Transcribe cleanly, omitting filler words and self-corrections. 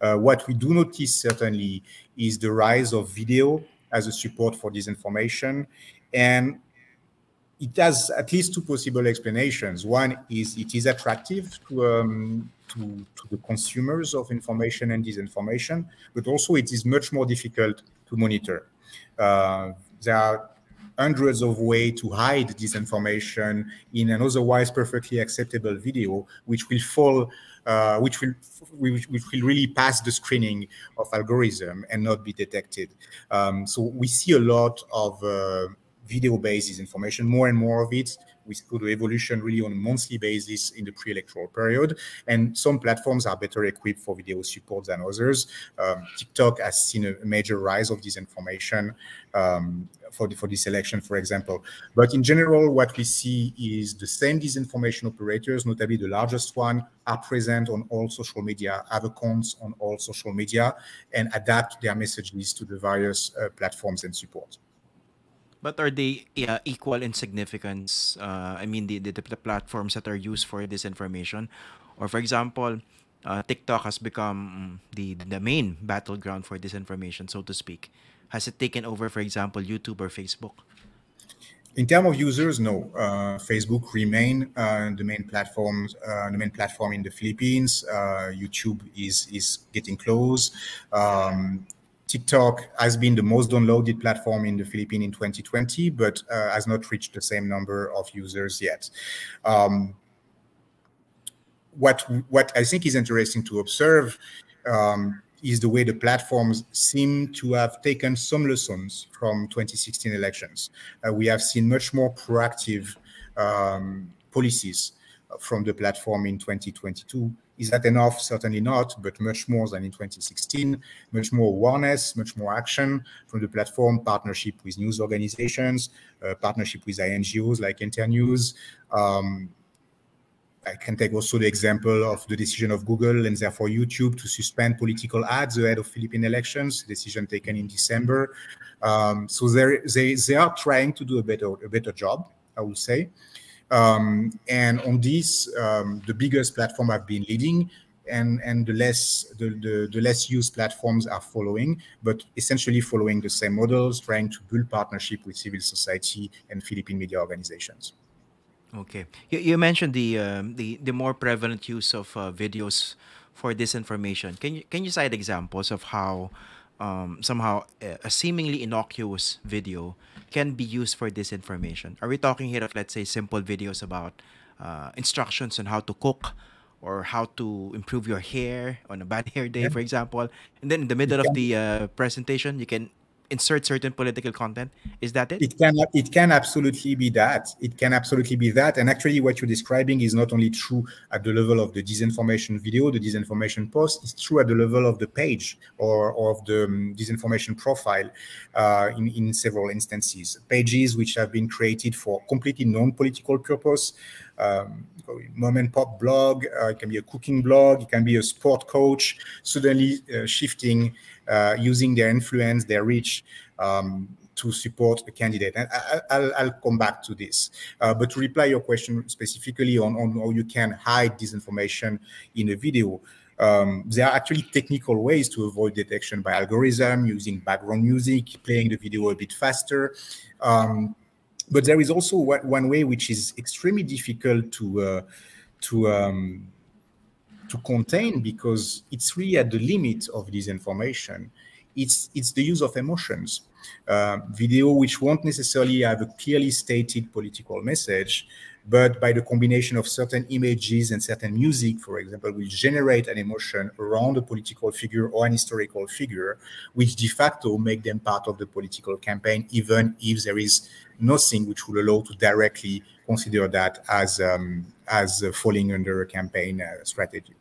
What we do notice certainly is the rise of video as a support for disinformation. And it has at least two possible explanations. One is it is attractive to the consumers of information and disinformation, but also it is much more difficult to monitor. There are hundreds of ways to hide disinformation in an otherwise perfectly acceptable video, which will fall, which will really pass the screening of algorithm and not be detected. So we see a lot of video-based disinformation, more and more of it. We saw the evolution really on a monthly basis in the pre-electoral period. And some platforms are better equipped for video support than others. TikTok has seen a major rise of disinformation for this election, for example. But in general, what we see is the same disinformation operators, notably the largest one, are present on all social media, have accounts on all social media, and adapt their messages to the various platforms and support. But are they equal in significance? I mean, the platforms that are used for disinformation, or for example, TikTok has become the main battleground for disinformation, so to speak. Has it taken over, for example, YouTube or Facebook? In terms of users, no. Facebook remain the main platform in the Philippines. YouTube is getting close. TikTok has been the most downloaded platform in the Philippines in 2020, but has not reached the same number of users yet. What I think is interesting to observe is the way the platforms seem to have taken some lessons from 2016 elections. We have seen much more proactive policies from the platform in 2022. Is that enough? Certainly not, but much more than in 2016, much more awareness, much more action from the platform, partnership with news organizations, partnership with NGOs like Internews. I can take also the example of the decision of Google and therefore YouTube to suspend political ads ahead of Philippine elections, decision taken in December. So they are trying to do a better job, I would say. And on this, the biggest platform have been leading, and the less used platforms are following, but essentially following the same models, trying to build partnership with civil society and Philippine media organizations. Okay, you mentioned the more prevalent use of videos for disinformation. Can you cite examples of how somehow a seemingly innocuous video can be used for disinformation? Are we talking here of, let's say, simple videos about instructions on how to cook or how to improve your hair on a bad hair day, for example, and then in the middle of the presentation you can insert certain political content? Is that it? It can absolutely be that. It can absolutely be that. And actually what you're describing is not only true at the level of the disinformation video, the disinformation post, it's true at the level of the page or of the disinformation profile in several instances. Pages which have been created for completely non-political purpose, mom and pop blog, it can be a cooking blog, it can be a sport coach, suddenly shifting, using their influence, their reach to support a candidate. And I'll come back to this. But to reply your question specifically on how you can hide disinformation in a video, there are actually technical ways to avoid detection by algorithm, using background music, playing the video a bit faster. But there is also one way which is extremely difficult to contain, because it's really at the limit of disinformation. It's the use of emotions. Video which won't necessarily have a clearly stated political message, but by the combination of certain images and certain music, for example, will generate an emotion around a political figure or an historical figure, which de facto make them part of the political campaign, even if there is nothing which will allow to directly consider that as falling under a campaign strategy.